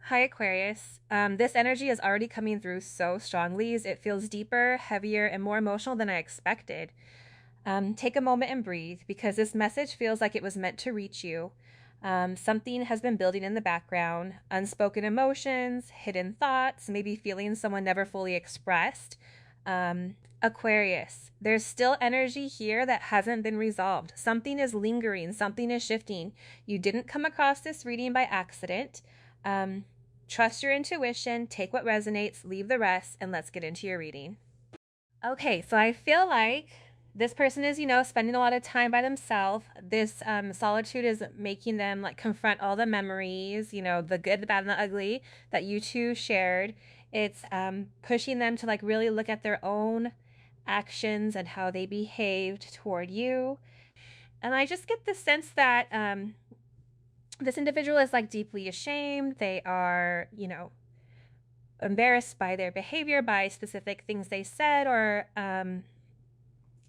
Hi, Aquarius. This energy is already coming through so strongly. It feels deeper, heavier, and more emotional than I expected. Take a moment and breathe because this message feels like it was meant to reach you. Something has been building in the background, unspoken emotions, hidden thoughts, maybe feelings someone never fully expressed. Aquarius, there's still energy here that hasn't been resolved. Something is lingering, something is shifting. You didn't come across this reading by accident. Um, Trust your intuition, take what resonates, leave the rest, and let's get into your reading. Okay, so I feel like this person is, spending a lot of time by themselves. This solitude is making them like confront all the memories, the good, the bad, and the ugly that you two shared. It's pushing them to like really look at their own actions and how they behaved toward you. And I just get the sense that this individual is like deeply ashamed. They are, embarrassed by their behavior, by specific things they said, or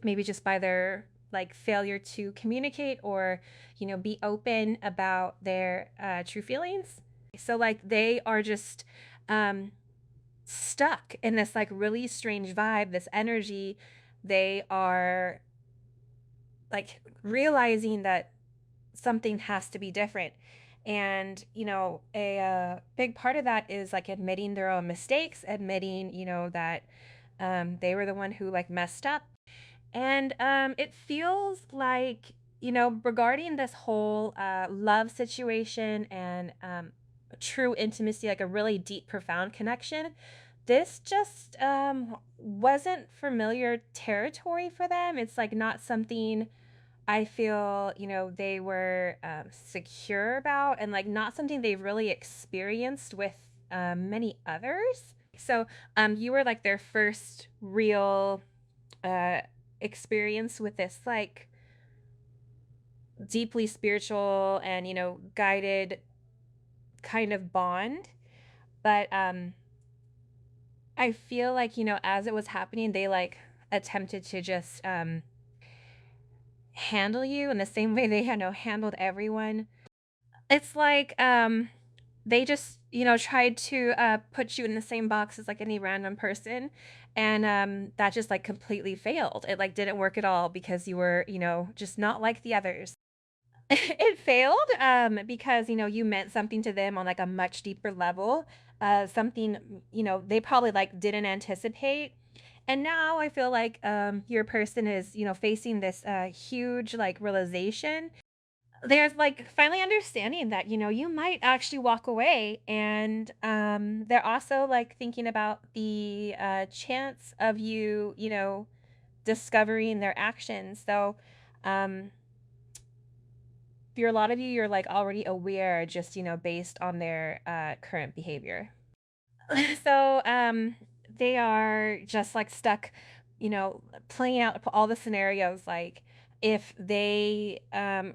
maybe just by their like failure to communicate or be open about their true feelings. So like they are just um stuck in this like really strange vibe, this energy. They are like realizing that something has to be different. And a big part of that is like admitting their own mistakes, admitting that they were the one who like messed up. And it feels like, regarding this whole love situation and true intimacy, like a really deep, profound connection, this just wasn't familiar territory for them. It's like not something I feel, they were secure about, and like not something they've really experienced with many others. So you were like their first real uh, experience with this like deeply spiritual and guided kind of bond. But I feel like as it was happening, they like attempted to just handle you in the same way they handled everyone. It's like they just tried to put you in the same box as like any random person, and that just like completely failed. It like didn't work at all because you were just not like the others. It failed because you meant something to them on like a much deeper level, something they probably like didn't anticipate. And now I feel like your person is facing this huge like realization. There's like finally understanding that you might actually walk away, and they're also like thinking about the chance of you discovering their actions. So um for a lot of you, you're like already aware just based on their current behavior. So they are just like stuck, playing out all the scenarios. Like if they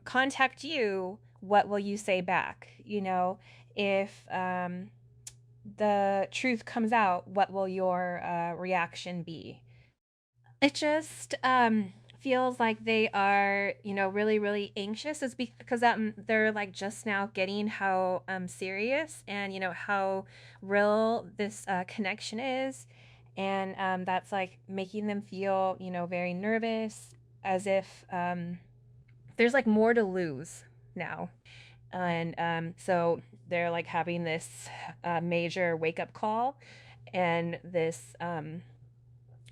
contact you, what will you say back? If the truth comes out, what will your reaction be? It just feels like they are, really, really anxious. Is because they're like just now getting how serious and how real this connection is, and that's like making them feel very nervous, as if there's like more to lose now, and so they're like having this major wake up call, and this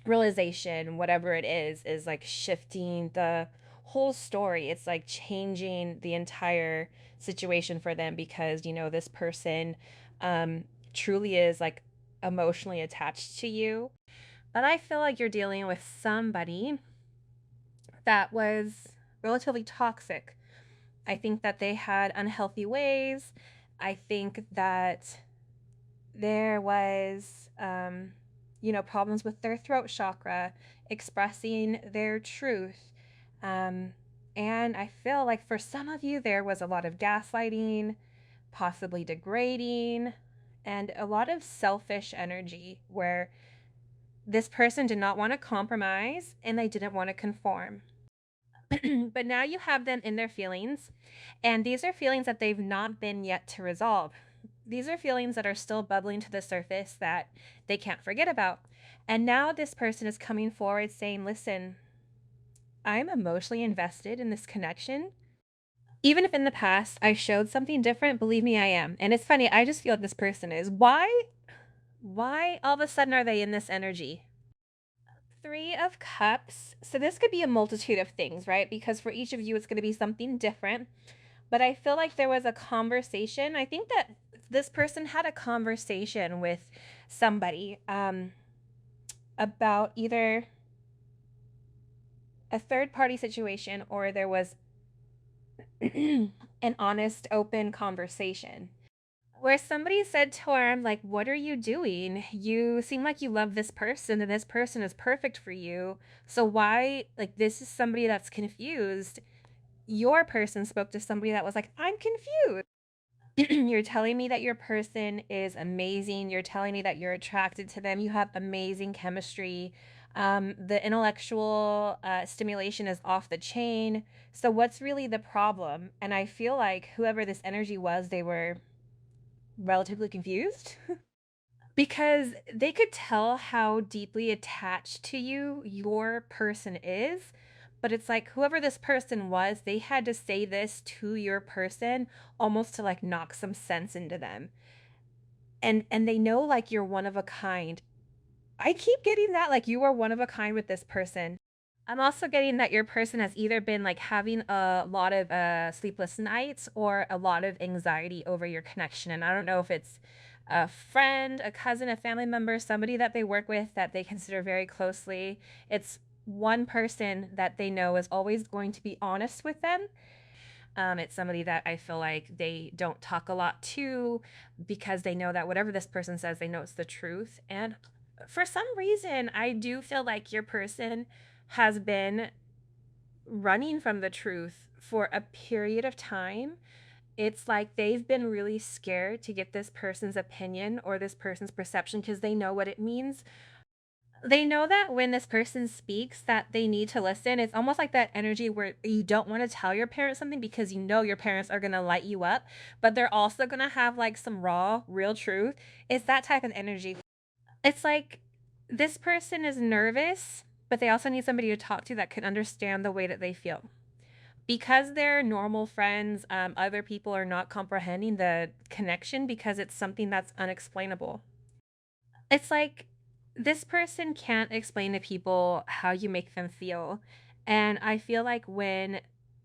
realization, whatever it is like shifting the whole story. It's like changing the entire situation for them because, this person truly is like emotionally attached to you. But I feel like you're dealing with somebody that was relatively toxic. I think that they had unhealthy ways. I think that there was problems with their throat chakra, expressing their truth. um, and I feel like for some of you there was a lot of gaslighting, possibly degrading, and a lot of selfish energy where this person did not want to compromise and they didn't want to conform. But now you have them in their feelings, and these are feelings that they've not been yet to resolve. These are feelings that are still bubbling to the surface that they can't forget about. And now this person is coming forward saying, listen, I'm emotionally invested in this connection. Even if in the past I showed something different, believe me, I am. And it's funny, I just feel like this person is. Why? Why all of a sudden are they in this energy? Three of Cups. So this could be a multitude of things, right? Because for each of you, it's going to be something different. But I feel like there was a conversation. I think that this person had a conversation with somebody about either a third party situation or there was an honest, open conversation where somebody said to her, I'm like, what are you doing? You seem like you love this person and this person is perfect for you. So why, like, this is somebody that's confused. Your person spoke to somebody that was like, I'm confused. You're telling me that your person is amazing. You're telling me that you're attracted to them. You have amazing chemistry. The intellectual stimulation is off the chain. So, what's really the problem? And I feel like whoever this energy was, they were relatively confused because they could tell how deeply attached to you your person is. But it's like whoever this person was, they had to say this to your person almost to like knock some sense into them. And they know like you're one of a kind. I keep getting that like you are one of a kind with this person. I'm also getting that your person has either been like having a lot of sleepless nights or a lot of anxiety over your connection. And I don't know if it's a friend, a cousin, a family member, somebody that they work with that they consider very closely. It's one person that they know is always going to be honest with them. It's somebody that I feel like they don't talk a lot to because they know that whatever this person says, they know it's the truth. And for some reason, I do feel like your person has been running from the truth for a period of time. It's like they've been really scared to get this person's opinion or this person's perception because they know what it means. They know that when this person speaks that they need to listen. It's almost like that energy where you don't want to tell your parents something because you know your parents are going to light you up, but they're also going to have like some raw, real truth. It's that type of energy. It's like this person is nervous, but they also need somebody to talk to that can understand the way that they feel. Because they're normal friends, other people are not comprehending the connection because it's something that's unexplainable. It's like this person can't explain to people how you make them feel. And I feel like when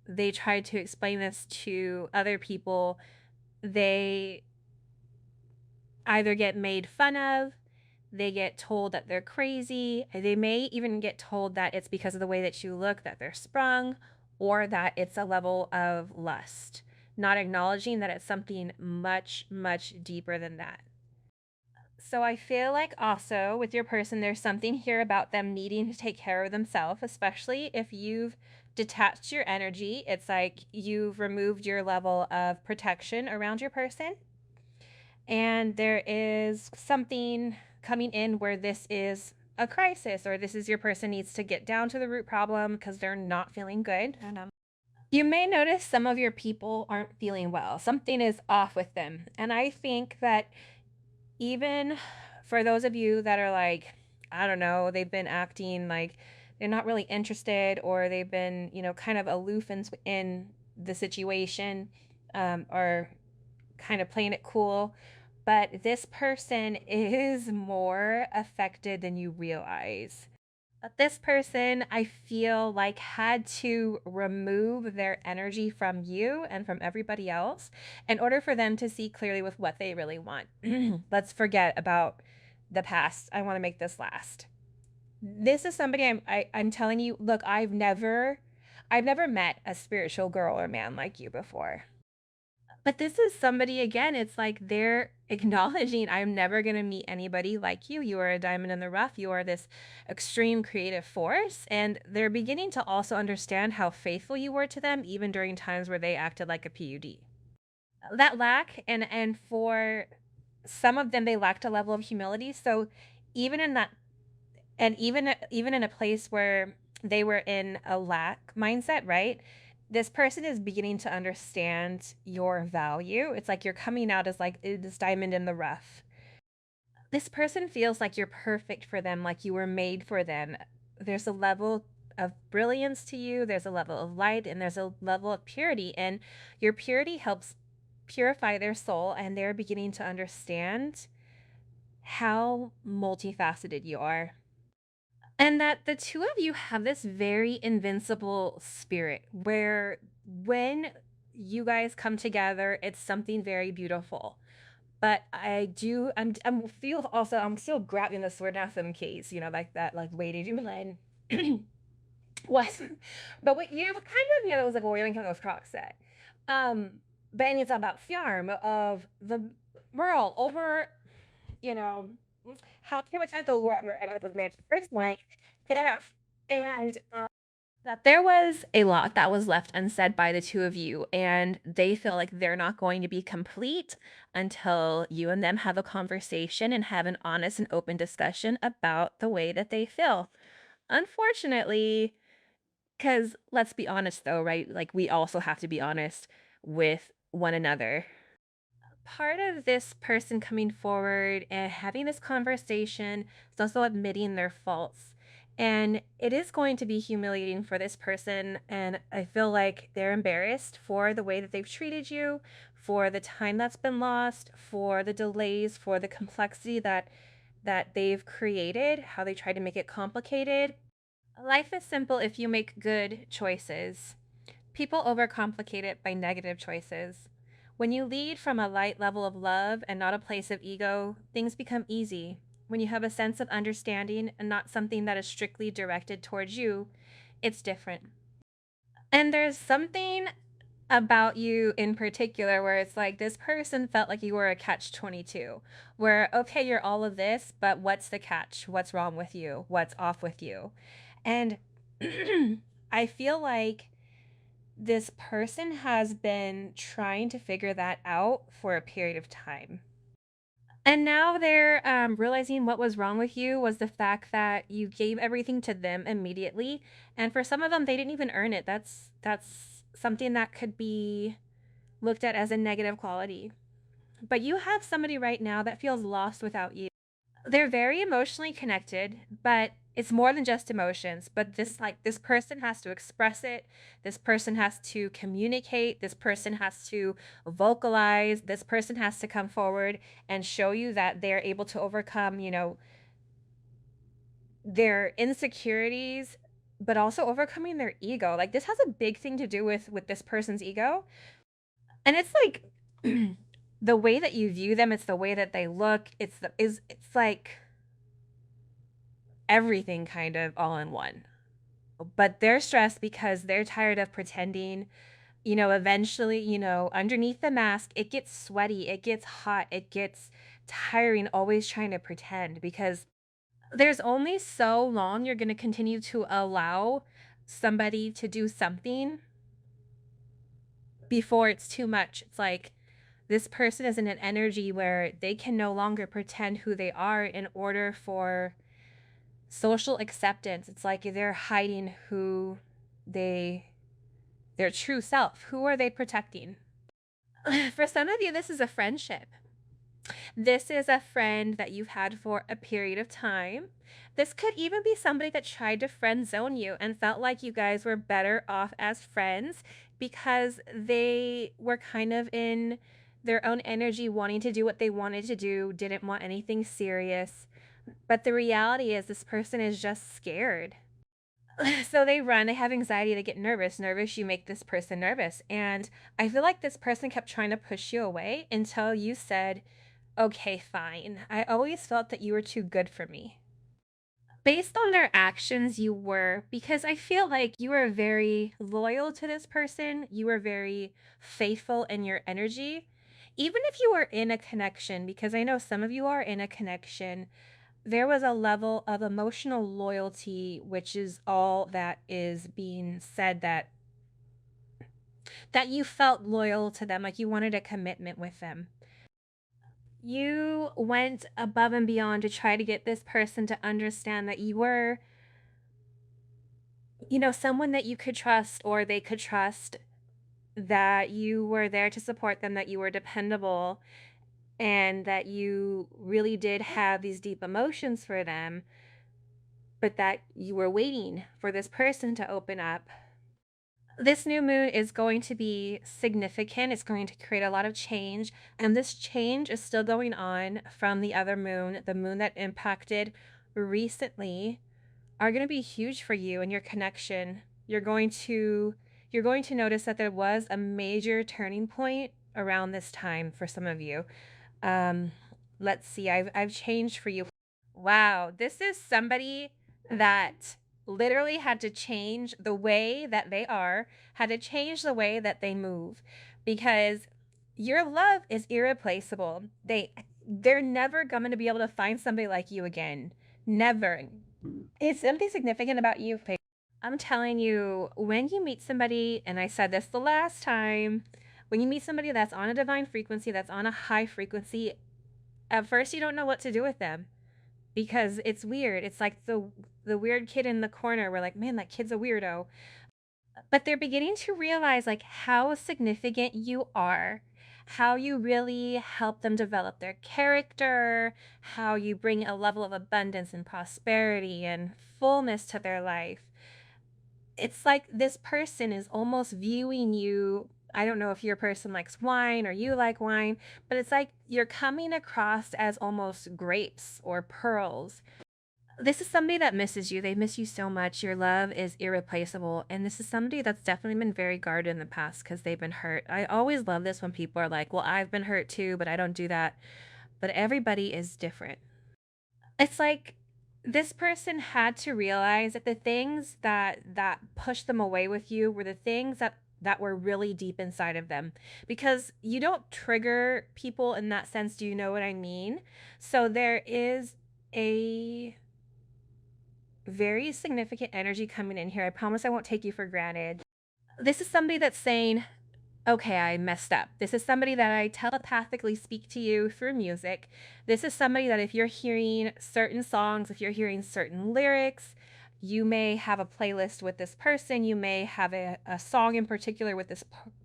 they try to explain this to other people, they either get made fun of, they get told that they're crazy, they may even get told that it's because of the way that you look that they're sprung, or that it's a level of lust, not acknowledging that it's something much, much deeper than that. So I feel like also with your person, there's something here about them needing to take care of themselves, especially if you've detached your energy. It's like you've removed your level of protection around your person. And there is something coming in where this is a crisis or this is your person needs to get down to the root problem because they're not feeling good. You may notice some of your people aren't feeling well. Something is off with them. And I think that even for those of you that are like, I don't know, they've been acting like they're not really interested or they've been, kind of aloof in the situation or kind of playing it cool. But this person is more affected than you realize. But this person, I feel like, had to remove their energy from you and from everybody else in order for them to see clearly with what they really want. Let's forget about the past. I want to make this last. This is somebody I'm telling you, look, I've never met a spiritual girl or man like you before. But this is somebody, again, it's like they're acknowledging, I'm never going to meet anybody like you. You are a diamond in the rough. You are this extreme creative force. And they're beginning to also understand how faithful you were to them, even during times where they acted like a PUD. That lack, and for some of them, they lacked a level of humility. So even in that, and even in a place where they were in a lack mindset, right? this person is beginning to understand your value. It's like you're coming out as like this diamond in the rough. This person feels like you're perfect for them, like you were made for them. There's a level of brilliance to you, there's a level of light, and there's a level of purity. And your purity helps purify their soul, and they're beginning to understand how multifaceted you are. And that the two of you have this very invincible spirit where when you guys come together, it's something very beautiful. But I'm feel also I'm still grabbing the sword now some case, like that, like waiting you line. Was but what you kind of it was like well, kind of croc set. Um but it's about farm of the world over, you know, how much I the world and was made first like get out. And that there was a lot that was left unsaid by the two of you, and they feel like they're not going to be complete until you and them have a conversation and have an honest and open discussion about the way that they feel. Unfortunately, because let's be honest though, right? Like, we also have to be honest with one another. Part of this person coming forward and having this conversation is also admitting their faults. And it is going to be humiliating for this person. And I feel like they're embarrassed for the way that they've treated you, for the time that's been lost, for the delays, for the complexity that they've created, how they try to make it complicated. Life is simple if you make good choices. People overcomplicate it by negative choices. When you lead from a light level of love and not a place of ego, things become easy. When you have a sense of understanding and not something that is strictly directed towards you, it's different. And there's something about you in particular where it's like this person felt like you were a catch 22, where, okay, you're all of this, but what's the catch? What's wrong with you? What's off with you? And I feel like this person has been trying to figure that out for a period of time. And now they're realizing what was wrong with you was the fact that you gave everything to them immediately. And for some of them, they didn't even earn it. That's something that could be looked at as a negative quality. But you have somebody right now that feels lost without you. They're very emotionally connected, but it's more than just emotions. But this person has to express it. This person has to communicate. This person has to vocalize. This person has to come forward and show you that they're able to overcome, their insecurities, but also overcoming their ego. Like, this has a big thing to do with this person's ego. And it's like the way that you view them, it's the way that they look. It's like everything kind of all in one. But they're stressed because they're tired of pretending. Eventually, underneath the mask, it gets sweaty, it gets hot, it gets tiring always trying to pretend because there's only so long you're going to continue to allow somebody to do something before it's too much. It's like this person is in an energy where they can no longer pretend who they are in order for social acceptance. It's like they're hiding they their true self. Who are they protecting? For some of you, this is a friendship. This is a friend that you've had for a period of time. This could even be somebody that tried to friend zone you and felt like you guys were better off as friends because they were kind of in their own energy, wanting to do what they wanted to do, didn't want anything serious. But the reality is, this person is just scared. So they run, they have anxiety, they get nervous. Nervous, you make this person nervous. And I feel like this person kept trying to push you away until you said, okay, fine. I always felt that you were too good for me. Based on their actions, you were, because I feel like you were very loyal to this person. You were very faithful in your energy. Even if you were in a connection, because I know some of you are in a connection, there was a level of emotional loyalty, which is all that is being said, that you felt loyal to them, like you wanted a commitment with them. You went above and beyond to try to get this person to understand that someone that you could trust or they could trust, that you were there to support them, that you were dependable, and that you really did have these deep emotions for them, but that you were waiting for this person to open up. This new moon is going to be significant. It's going to create a lot of change. And this change is still going on from the other moon. The moon that impacted recently are going to be huge for you and your connection. You're going to notice that there was a major turning point around this time for some of you. Um, let's see. I've changed for you. Wow, this is somebody that literally had to change the way that they are, had to change the way that they move, because your love is irreplaceable. They're never going to be able to find somebody like you again. Never. It's something significant about you. I'm telling you, when you meet somebody, and I said this the last time, when you meet somebody that's on a divine frequency, that's on a high frequency, at first you don't know what to do with them because it's weird. It's like the weird kid in the corner. We're like, man, that kid's a weirdo. But they're beginning to realize like how significant you are, how you really help them develop their character, how you bring a level of abundance and prosperity and fullness to their life. It's like this person is almost viewing you. I don't know if your person likes wine or you like wine, but it's like you're coming across as almost grapes or pearls. This is somebody that misses you. They miss you so much. Your love is irreplaceable. And this is somebody that's definitely been very guarded in the past because they've been hurt. I always love this when people are like, well, I've been hurt too, but I don't do that. But everybody is different. It's like this person had to realize that the things that pushed them away with you were the things that were really deep inside of them, because you don't trigger people in that sense. Do you know what I mean? So there is a very significant energy coming in here. I promise I won't take you for granted. This is somebody that's saying, okay, I messed up. This is somebody that I telepathically speak to you through music. This is somebody that if you're hearing certain songs, if you're hearing certain lyrics, you may have a playlist with this person. You may have a song in particular with this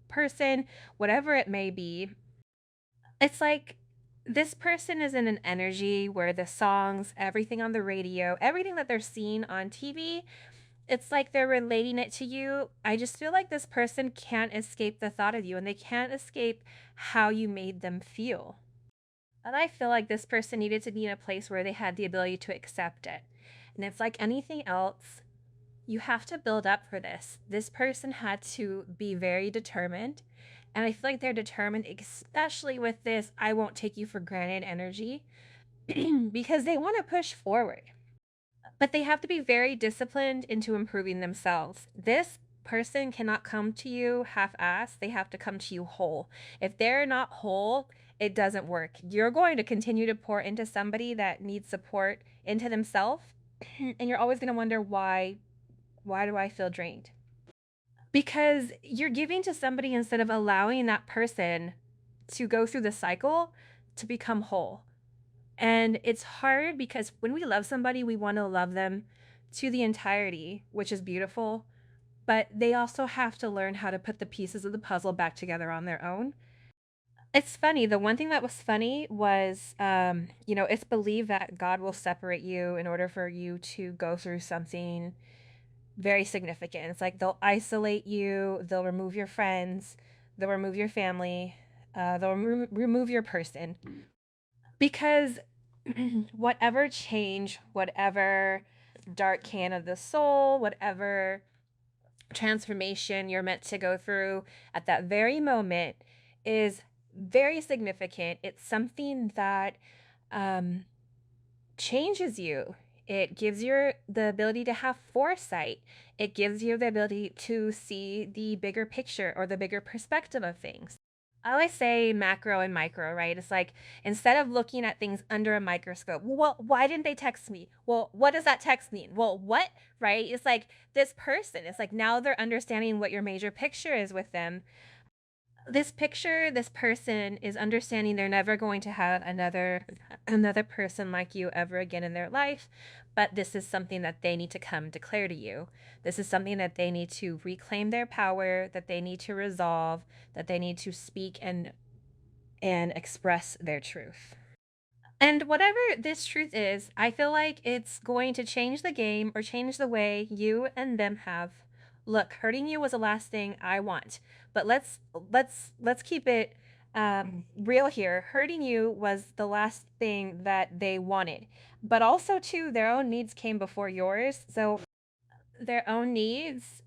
person, whatever it may be. It's like this person is in an energy where the songs, everything on the radio, everything that they're seeing on TV, it's like they're relating it to you. I just feel like this person can't escape the thought of you and they can't escape how you made them feel. And I feel like this person needed to be in a place where they had the ability to accept it. And it's like anything else, you have to build up for this. This person had to be very determined. And I feel like they're determined, especially with this I won't take you for granted energy, because they want to push forward. But they have to be very disciplined into improving themselves. This person cannot come to you half-assed. They have to come to you whole. If they're not whole, it doesn't work. You're going to continue to pour into somebody that needs support into themselves, and you're always going to wonder why do I feel drained? Because you're giving to somebody instead of allowing that person to go through the cycle to become whole. And it's hard because when we love somebody, we want to love them to the entirety, which is beautiful. But they also have to learn how to put the pieces of the puzzle back together on their own. It's funny. The one thing that was funny was, it's believed that God will separate you in order for you to go through something very significant. It's like they'll isolate you, they'll remove your friends, they'll remove your family, they'll remove your person. Because whatever change, whatever dark can of the soul, whatever transformation you're meant to go through at that very moment is very significant. It's something that changes you. It gives you the ability to have foresight. It gives you the ability to see the bigger picture or the bigger perspective of things. I always say macro and micro, right? It's like instead of looking at things under a microscope, well, why didn't they text me? Well, what does that text mean? Well, what, right? It's like this person, it's like now they're understanding what your major picture is with them. This picture, this person is understanding they're never going to have another person like you ever again in their life, but this is something that they need to come declare to you. This is something that they need to reclaim their power, that they need to resolve, that they need to speak and express their truth. And whatever this truth is, I feel like it's going to change the game or change the way you and them have. Look, hurting you was the last thing I want, but let's keep it real here. Hurting you was the last thing that they wanted, but also too their own needs came before yours, so their own needs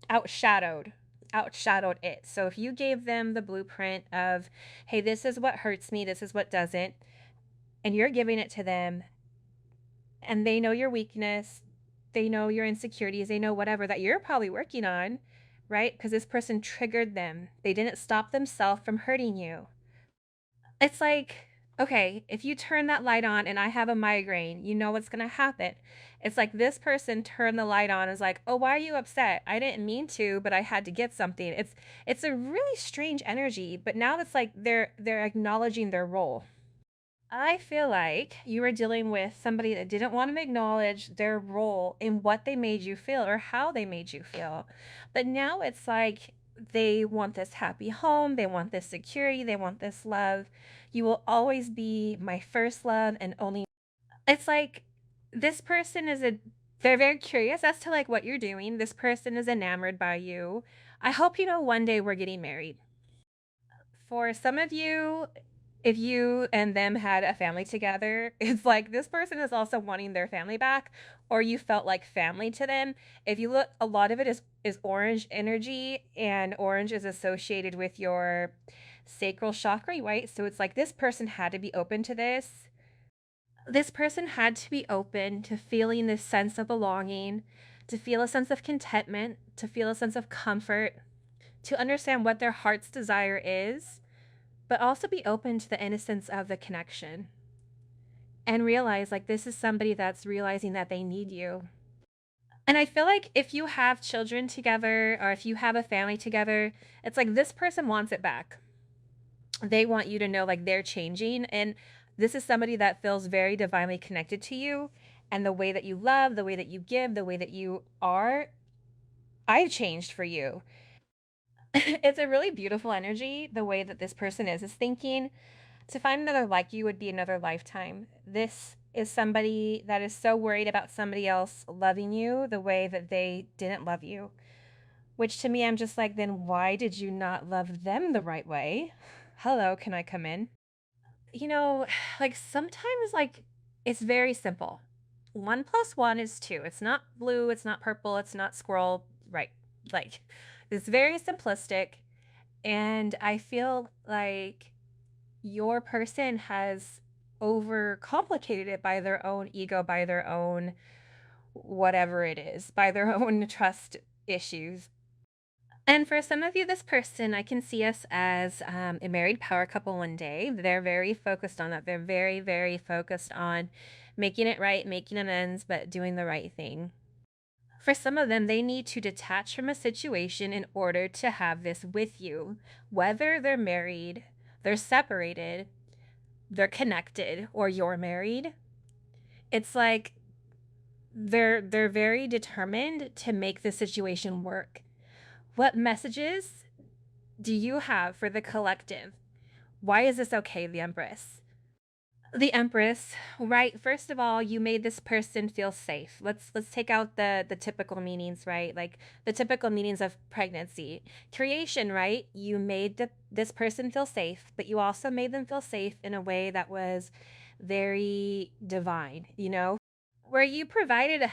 outshadowed outshadowed it. So if you gave them the blueprint of, hey, this is what hurts me, this is what doesn't, and you're giving it to them, and they know your weakness, they know your insecurities, they know whatever that you're probably working on, right? Because this person triggered them. They didn't stop themselves from hurting you. It's like, okay, if you turn that light on and I have a migraine, you know what's going to happen. It's like this person turned the light on and is like, "Oh, why are you upset? I didn't mean to, but I had to get something." It's a really strange energy, but now it's like they're acknowledging their role. I feel like you were dealing with somebody that didn't want to acknowledge their role in what they made you feel or how they made you feel. But now it's like they want this happy home, they want this security, they want this love. You will always be my first love and only. It's like this person is they're very curious as to like what you're doing. This person is enamored by you. I hope you know one day we're getting married. For some of you, if you and them had a family together, it's like this person is also wanting their family back, or you felt like family to them. If you look, a lot of it is orange energy, and orange is associated with your sacral chakra, right? So it's like this person had to be open to this. This person had to be open to feeling this sense of belonging, to feel a sense of contentment, to feel a sense of comfort, to understand what their heart's desire is, but also be open to the innocence of the connection and realize like this is somebody that's realizing that they need you. And I feel like if you have children together or if you have a family together, it's like this person wants it back. They want you to know like they're changing, and this is somebody that feels very divinely connected to you, and the way that you love, the way that you give, the way that you are, I've changed for you. It's a really beautiful energy the way that this person is thinking. To find another like you would be another lifetime. This is somebody that is so worried about somebody else loving you the way that they didn't love you. Which to me, I'm just like, then why did you not love them the right way? Hello, can I come in? You know, like sometimes, like, it's very simple. 1 plus 1 is 2. It's not blue, it's not purple, it's not squirrel, right? Like, it's very simplistic. And I feel like your person has overcomplicated it by their own ego, by their own whatever it is, by their own trust issues. And for some of you, this person, I can see us as a married power couple one day. They're very focused on that. They're very, very focused on making it right, making amends, but doing the right thing. For some of them, they need to detach from a situation in order to have this with you. Whether they're married, they're separated, they're connected, or you're married, it's like they're very determined to make the situation work. What messages do you have for the collective? Why is this okay, the Empress? The Empress, right? First of all, you made this person feel safe. Let's take out the typical meanings, right? Like the typical meanings of pregnancy. Creation, right? You made this person feel safe, but you also made them feel safe in a way that was very divine, where you provided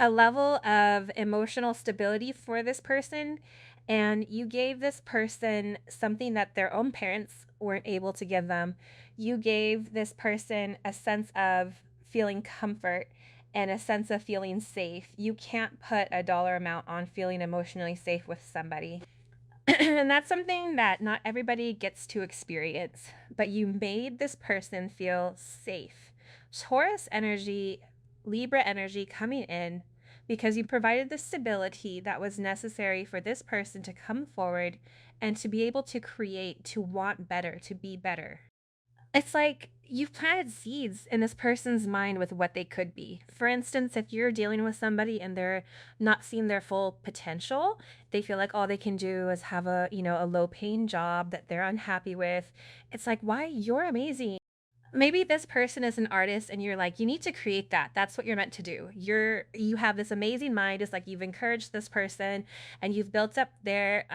a level of emotional stability for this person, and you gave this person something that their own parents weren't able to give them. You gave this person a sense of feeling comfort and a sense of feeling safe. You can't put a dollar amount on feeling emotionally safe with somebody. And that's something that not everybody gets to experience, but you made this person feel safe. Taurus energy, Libra energy coming in, because you provided the stability that was necessary for this person to come forward and to be able to create, to want better, to be better. It's like you've planted seeds in this person's mind with what they could be. For instance, if you're dealing with somebody and they're not seeing their full potential, they feel like all they can do is have a, a low-paying job that they're unhappy with. It's like, why? You're amazing. Maybe this person is an artist and you're like, you need to create that. That's what you're meant to do. You have this amazing mind. It's like you've encouraged this person and you've built up their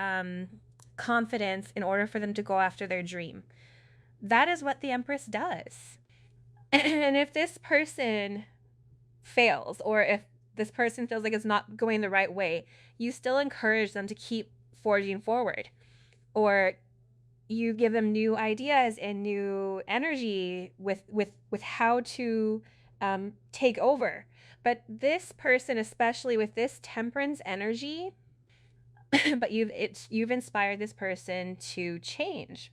confidence in order for them to go after their dream. That is what the Empress does. And if this person fails, or if this person feels like it's not going the right way, you still encourage them to keep forging forward. Or you give them new ideas and new energy with how to take over. But this person, especially with this temperance energy, but you've inspired this person to change.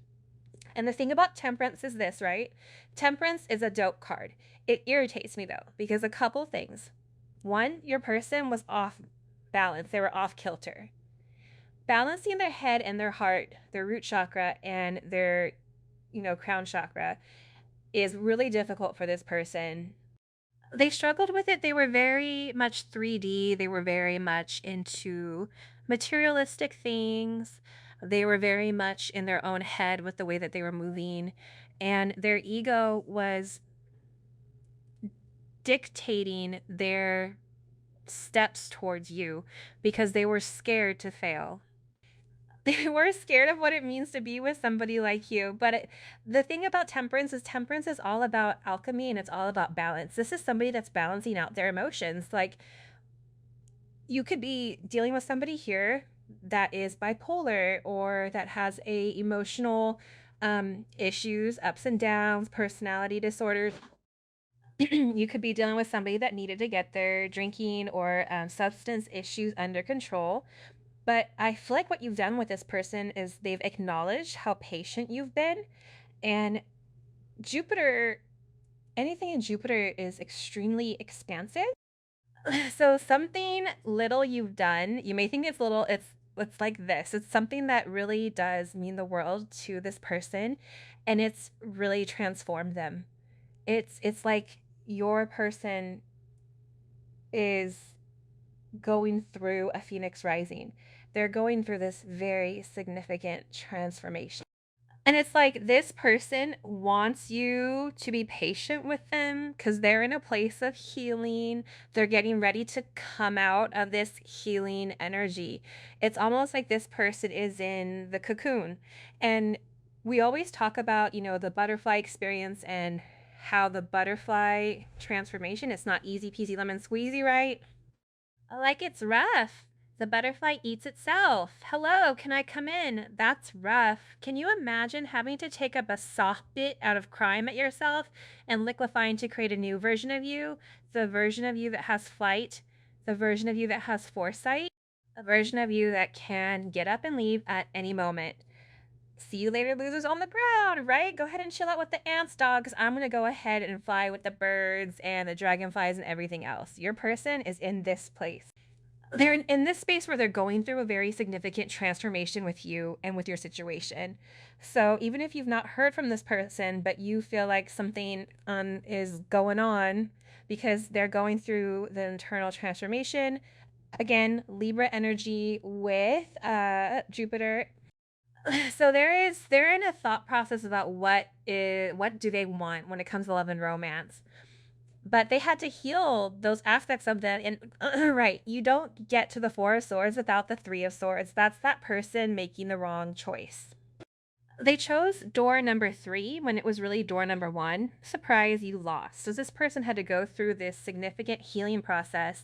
And the thing about temperance is this, right? Temperance is a dope card. It irritates me though, because a couple things. One, your person was off balance, they were off kilter. Balancing their head and their heart, their root chakra and their, crown chakra is really difficult for this person. They struggled with it. They were very much 3D. They were very much into materialistic things. They were very much in their own head with the way that they were moving. And their ego was dictating their steps towards you because they were scared to fail. They were scared of what it means to be with somebody like you. But the thing about temperance is all about alchemy and it's all about balance. This is somebody that's balancing out their emotions. Like, you could be dealing with somebody here that is bipolar or that has a emotional issues, ups and downs, personality disorders. You could be dealing with somebody that needed to get their drinking or substance issues under control. But I feel like what you've done with this person is they've acknowledged how patient you've been. And Jupiter, anything in Jupiter is extremely expansive. So something little you've done, you may think it's little, it's like this. It's something that really does mean the world to this person and it's really transformed them. It's like your person is going through a phoenix rising. They're going through this very significant transformation. And it's like this person wants you to be patient with them because they're in a place of healing. They're getting ready to come out of this healing energy. It's almost like this person is in the cocoon. And we always talk about, the butterfly experience and how the butterfly transformation, it's not easy peasy lemon squeezy, right? Like it's rough. The butterfly eats itself. Hello, can I come in? That's rough. Can you imagine having to take up a soft bit out of crime at yourself and liquefying to create a new version of you? The version of you that has flight, the version of you that has foresight, a version of you that can get up and leave at any moment. See you later, losers on the ground, right? Go ahead and chill out with the ants, dogs. I'm going to go ahead and fly with the birds and the dragonflies and everything else. Your person is in this place. They're in this space where they're going through a very significant transformation with you and with your situation. So even if you've not heard from this person, but you feel like something is going on because they're going through the internal transformation, again, Libra energy with Jupiter. So they're in a thought process about what do they want when it comes to love and romance. But they had to heal those aspects of them. And right, you don't get to the Four of Swords without the Three of Swords. That's that person making the wrong choice. They chose door number 3 when it was really door number 1. Surprise, you lost. So this person had to go through this significant healing process.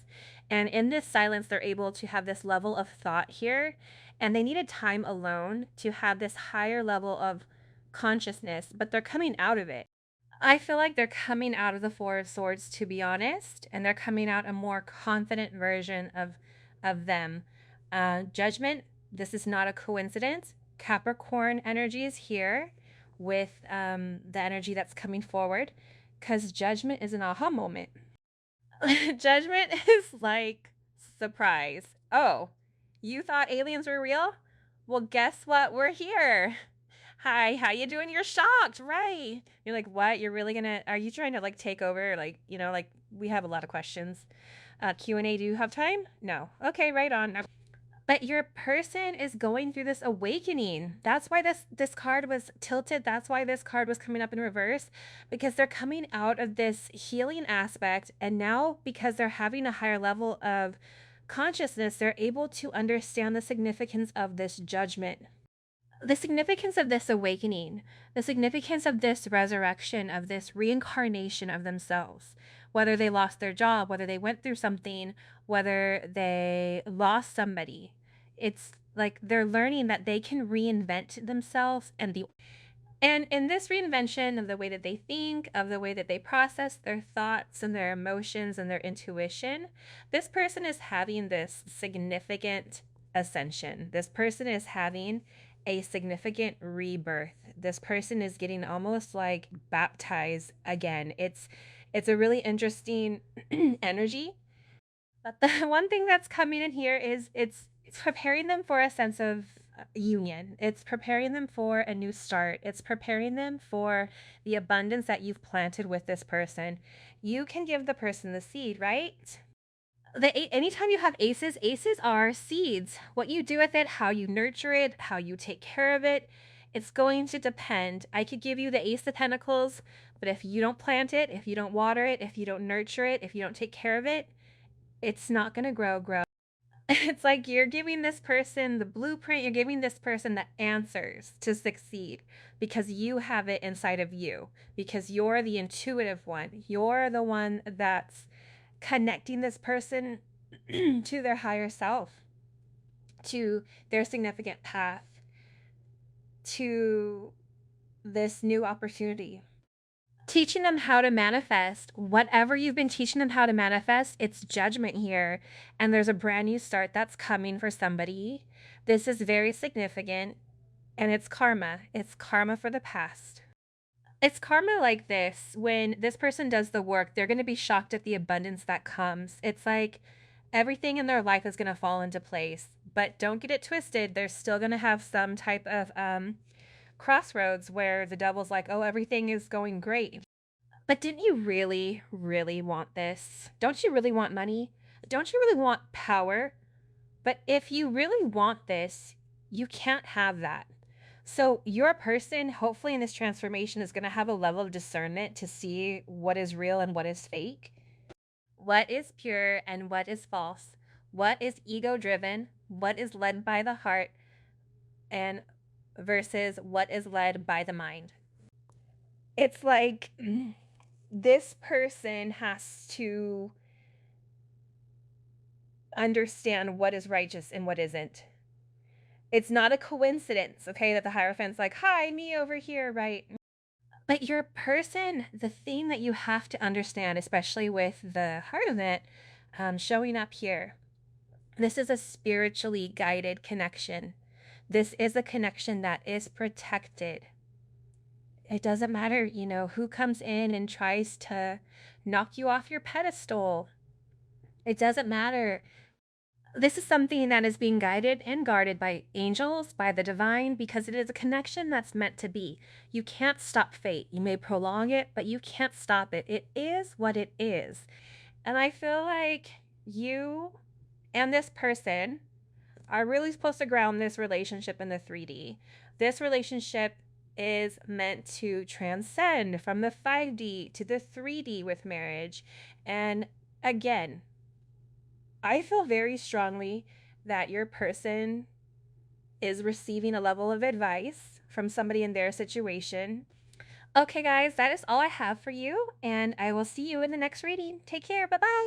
And in this silence, they're able to have this level of thought here. And they needed time alone to have this higher level of consciousness, but they're coming out of it. I feel like they're coming out of the Four of Swords, to be honest, and they're coming out a more confident version of them. Judgment, this is not a coincidence. Capricorn energy is here with the energy that's coming forward because judgment is an aha moment. Judgment is like Surprise. Oh, you thought aliens were real? Well, guess what? We're here. Hi, how you doing? You're shocked, right? You're like, what? You're really gonna? Are you trying to like take over? Like, like we have a lot of questions. Q&A. Do you have time? No. Okay, right on. But your person is going through this awakening. That's why this card was tilted. That's why this card was coming up in reverse, because they're coming out of this healing aspect, and now because they're having a higher level of consciousness, they're able to understand the significance of this judgment, the significance of this awakening, the significance of this resurrection, of this reincarnation of themselves, whether they lost their job, whether they went through something, whether they lost somebody. It's like they're learning that they can reinvent themselves, and in this reinvention of the way that they think, of the way that they process their thoughts and their emotions and their intuition, this person is having this significant ascension. This person is having a significant rebirth. This person is getting almost like baptized again. It's a really interesting energy. But the one thing that's coming in here is it's preparing them for a sense of union. It's preparing them for a new start. It's preparing them for the abundance that you've planted with this person. You can give the person the seed, right? Anytime you have aces, aces are seeds. What you do with it, how you nurture it, how you take care of it, it's going to depend. I could give you the Ace of Pentacles, but if you don't plant it, if you don't water it, if you don't nurture it, if you don't take care of it, it's not going to grow. It's like you're giving this person the blueprint, you're giving this person the answers to succeed because you have it inside of you, because you're the intuitive one. You're the one that's connecting this person to their higher self, to their significant path, to this new opportunity. Teaching them how to manifest whatever you've been teaching them how to manifest. It's judgment here, and there's a brand new start that's coming for somebody. This is very significant, and it's karma. It's karma for the past. It's karma like this. When this person does the work, they're going to be shocked at the abundance that comes. It's like everything in their life is going to fall into place, but don't get it twisted. They're still going to have some type of crossroads where the devil's like, oh, everything is going great. But didn't you really, really want this? Don't you really want money? Don't you really want power? But if you really want this, you can't have that. So your person, hopefully in this transformation, is going to have a level of discernment to see what is real and what is fake, what is pure and what is false, what is ego driven, what is led by the heart, and versus what is led by the mind. It's like this person has to understand what is righteous and what isn't. It's not a coincidence, okay, that the Hierophant's like, hi, me over here, right? But your person, the thing that you have to understand, especially with the heart of it showing up here, this is a spiritually guided connection. This is a connection that is protected. It doesn't matter, who comes in and tries to knock you off your pedestal. It doesn't matter. This is something that is being guided and guarded by angels, by the divine, because it is a connection that's meant to be. You can't stop fate. You may prolong it, but you can't stop it. It is what it is. And I feel like you and this person are really supposed to ground this relationship in the 3D. This relationship is meant to transcend from the 5D to the 3D with marriage. And again, I feel very strongly that your person is receiving a level of advice from somebody in their situation. Okay, guys, that is all I have for you, and I will see you in the next reading. Take care. Bye-bye.